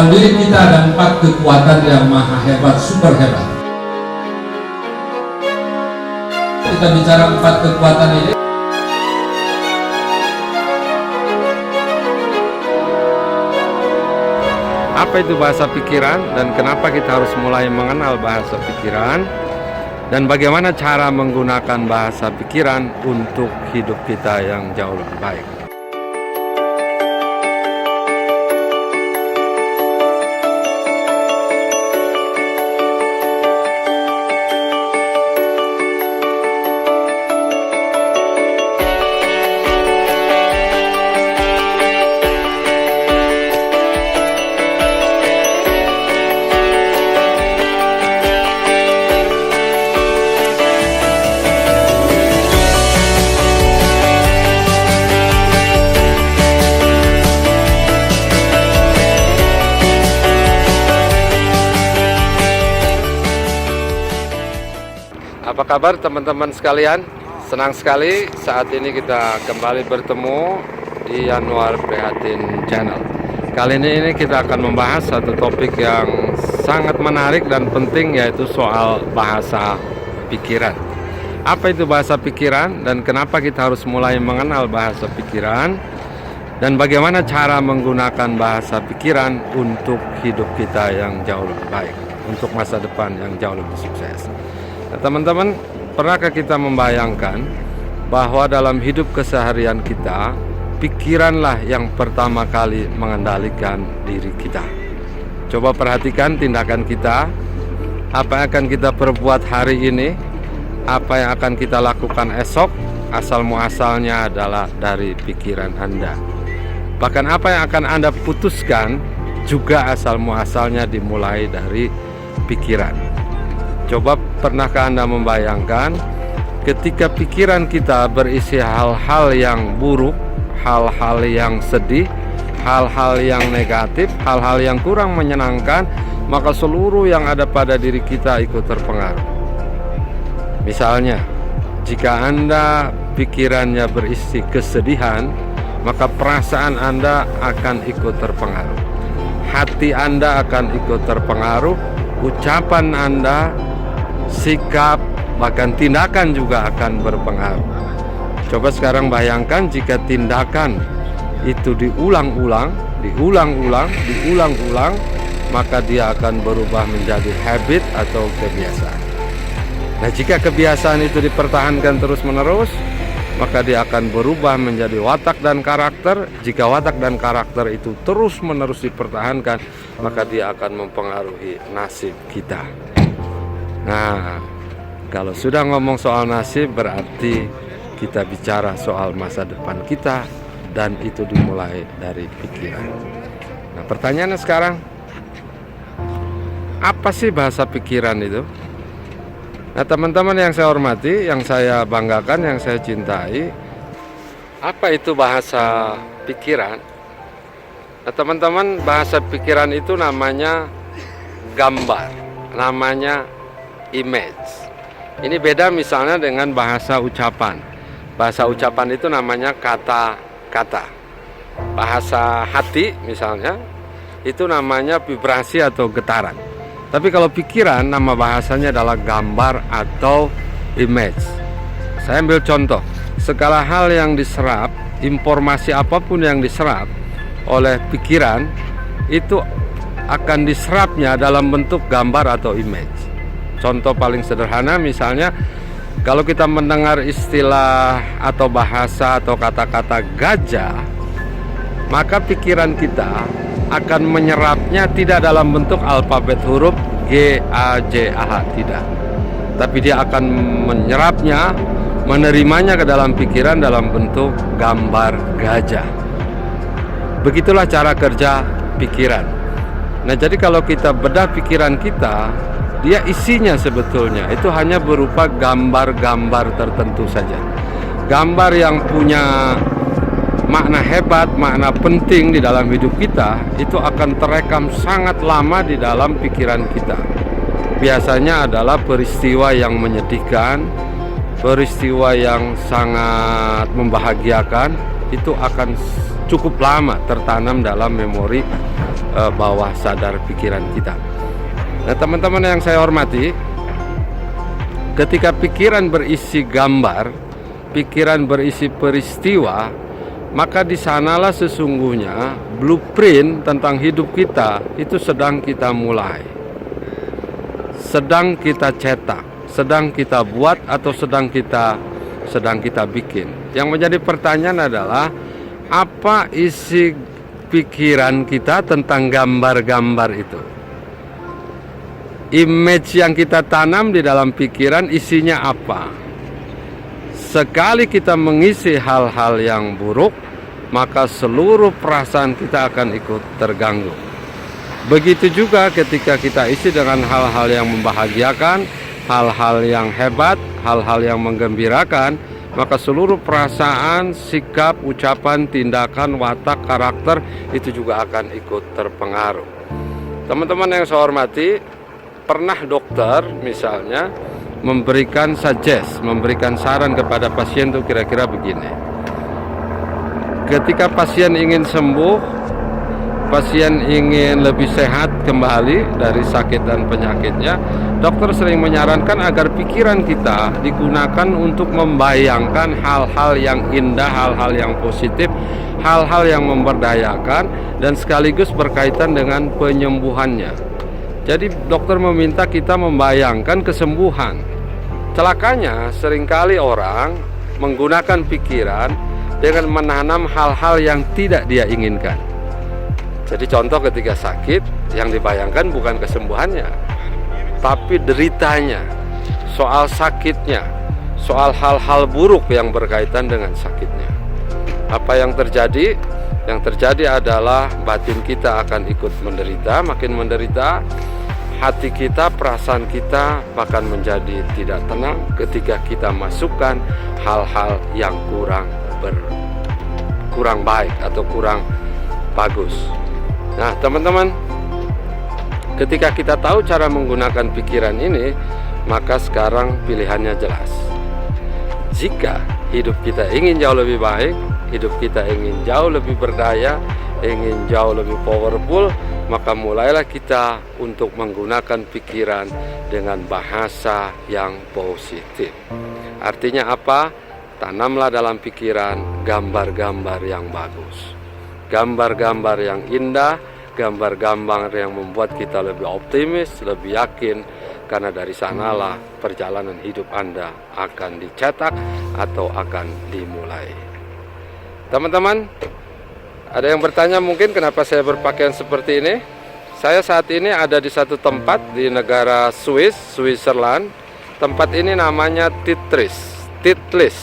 dalam diri kita ada 4 kekuatan yang maha hebat, super hebat. Kita bicara 4 kekuatan ini. Apa itu bahasa pikiran dan kenapa kita harus mulai mengenal bahasa pikiran, dan bagaimana cara menggunakan bahasa pikiran untuk hidup kita yang jauh lebih baik. Apa kabar teman-teman sekalian? Senang sekali saat ini kita kembali bertemu di Yanuar Prihatin Channel. Kali ini kita akan membahas satu topik yang sangat menarik dan penting, yaitu soal bahasa pikiran. Apa itu bahasa pikiran dan kenapa kita harus mulai mengenal bahasa pikiran, dan bagaimana cara menggunakan bahasa pikiran untuk hidup kita yang jauh lebih baik, untuk masa depan yang jauh lebih sukses. Nah, teman-teman, pernahkah kita membayangkan bahwa dalam hidup keseharian kita, pikiranlah yang pertama kali mengendalikan diri kita? Coba perhatikan tindakan kita, apa yang akan kita perbuat hari ini, apa yang akan kita lakukan esok, asal muasalnya adalah dari pikiran Anda. Bahkan apa yang akan Anda putuskan juga asal muasalnya dimulai dari pikiran. Coba pernahkah Anda membayangkan ketika pikiran kita berisi hal-hal yang buruk, hal-hal yang sedih, hal-hal yang negatif, hal-hal yang kurang menyenangkan, maka seluruh yang ada pada diri kita ikut terpengaruh. Misalnya, jika Anda pikirannya berisi kesedihan, maka perasaan Anda akan ikut terpengaruh. Hati Anda akan ikut terpengaruh, ucapan Anda, sikap, bahkan tindakan juga akan berpengaruh. Coba sekarang bayangkan jika tindakan itu diulang-ulang, maka dia akan berubah menjadi habit atau kebiasaan. Nah, jika kebiasaan itu dipertahankan terus-menerus, maka dia akan berubah menjadi watak dan karakter. Jika watak dan karakter itu terus-menerus dipertahankan, maka dia akan mempengaruhi nasib kita. Nah, kalau sudah ngomong soal nasib, berarti kita bicara soal masa depan kita, dan itu dimulai dari pikiran. Nah, pertanyaannya sekarang, apa sih bahasa pikiran itu? Nah, teman-teman yang saya hormati, yang saya banggakan, yang saya cintai, apa itu bahasa pikiran? Nah, teman-teman, bahasa pikiran itu namanya gambar, namanya image. Ini beda misalnya dengan bahasa ucapan. Bahasa ucapan itu namanya kata-kata. Bahasa hati misalnya itu namanya vibrasi atau getaran. Tapi kalau pikiran, nama bahasanya adalah gambar atau image. Saya ambil contoh, segala hal yang diserap, informasi apapun yang diserap oleh pikiran, itu akan diserapnya dalam bentuk gambar atau image. Contoh paling sederhana misalnya, kalau kita mendengar istilah atau bahasa atau kata-kata gajah, maka pikiran kita akan menyerapnya tidak dalam bentuk alfabet huruf G-A-J-A-H, tidak. Tapi dia akan menyerapnya, menerimanya ke dalam pikiran dalam bentuk gambar gajah. Begitulah cara kerja pikiran. Nah, jadi kalau kita bedah pikiran kita, dia isinya sebetulnya itu hanya berupa gambar-gambar tertentu saja. Gambar yang punya makna hebat, makna penting di dalam hidup kita, itu akan terekam sangat lama di dalam pikiran kita. Biasanya adalah peristiwa yang menyedihkan, peristiwa yang sangat membahagiakan, itu akan cukup lama tertanam dalam memori bawah sadar pikiran kita. Nah, teman-teman yang saya hormati, ketika pikiran berisi gambar, pikiran berisi peristiwa, maka di sanalah sesungguhnya blueprint tentang hidup kita itu sedang kita mulai, sedang kita cetak, sedang kita buat, atau sedang kita bikin. Yang menjadi pertanyaan adalah, apa isi pikiran kita tentang gambar-gambar itu? Image yang kita tanam di dalam pikiran isinya apa? Sekali kita mengisi hal-hal yang buruk, maka seluruh perasaan kita akan ikut terganggu. Begitu juga ketika kita isi dengan hal-hal yang membahagiakan, hal-hal yang hebat, hal-hal yang menggembirakan, maka seluruh perasaan, sikap, ucapan, tindakan, watak, karakter itu juga akan ikut terpengaruh. Teman-teman yang saya hormati, pernah dokter misalnya memberikan memberikan saran kepada pasien itu kira-kira begini. Ketika pasien ingin sembuh, pasien ingin lebih sehat kembali dari sakit dan penyakitnya, dokter sering menyarankan agar pikiran kita digunakan untuk membayangkan hal-hal yang indah, hal-hal yang positif, hal-hal yang memberdayakan, dan sekaligus berkaitan dengan penyembuhannya. Jadi dokter meminta kita membayangkan kesembuhan. Celakanya seringkali orang menggunakan pikiran dengan menanam hal-hal yang tidak dia inginkan. Jadi contoh, ketika sakit, yang dibayangkan bukan kesembuhannya, tapi deritanya, soal sakitnya, soal hal-hal buruk yang berkaitan dengan sakitnya. Apa yang terjadi? Yang terjadi adalah batin kita akan ikut menderita, makin menderita. Hati kita, perasaan kita bahkan menjadi tidak tenang ketika kita masukkan hal-hal yang kurang baik atau kurang bagus. Nah, teman-teman, ketika kita tahu cara menggunakan pikiran ini, maka sekarang pilihannya jelas. Jika hidup kita ingin jauh lebih baik, hidup kita ingin jauh lebih berdaya, ingin jauh lebih powerful, maka mulailah kita untuk menggunakan pikiran dengan bahasa yang positif. Artinya apa? Tanamlah dalam pikiran gambar-gambar yang bagus, gambar-gambar yang indah, gambar-gambar yang membuat kita lebih optimis, lebih yakin, karena dari sanalah perjalanan hidup Anda akan dicetak atau akan dimulai. Teman-teman, ada yang bertanya mungkin kenapa saya berpakaian seperti ini? Saya saat ini ada di satu tempat di negara Switzerland. Tempat ini namanya Titlis.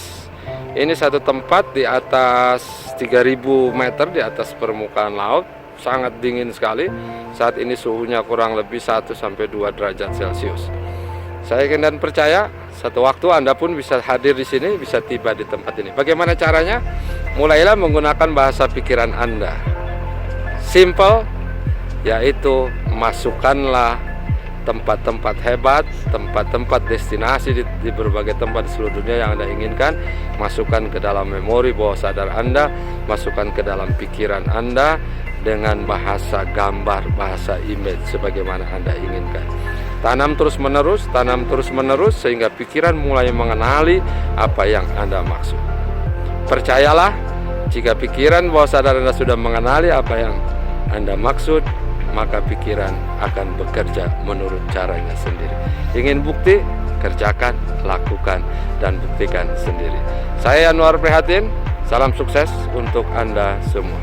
Ini satu tempat di atas 3000 meter di atas permukaan laut, sangat dingin sekali. Saat ini suhunya kurang lebih 1-2 derajat Celcius. Saya yakin dan percaya satu waktu Anda pun bisa hadir di sini, bisa tiba di tempat ini. Bagaimana caranya? Mulailah menggunakan bahasa pikiran Anda. Simple, yaitu masukkanlah tempat-tempat hebat, tempat-tempat destinasi di berbagai tempat di seluruh dunia yang Anda inginkan. Masukkan ke dalam memori bawah sadar Anda, masukkan ke dalam pikiran Anda dengan bahasa gambar, bahasa image sebagaimana Anda inginkan. Tanam terus menerus sehingga pikiran mulai mengenali apa yang Anda maksud. Percayalah, jika pikiran bawah sadar Anda sudah mengenali apa yang Anda maksud, maka pikiran akan bekerja menurut caranya sendiri. Ingin bukti? Kerjakan, lakukan, dan buktikan sendiri. Saya Yanuar Prihatin, salam sukses untuk Anda semua.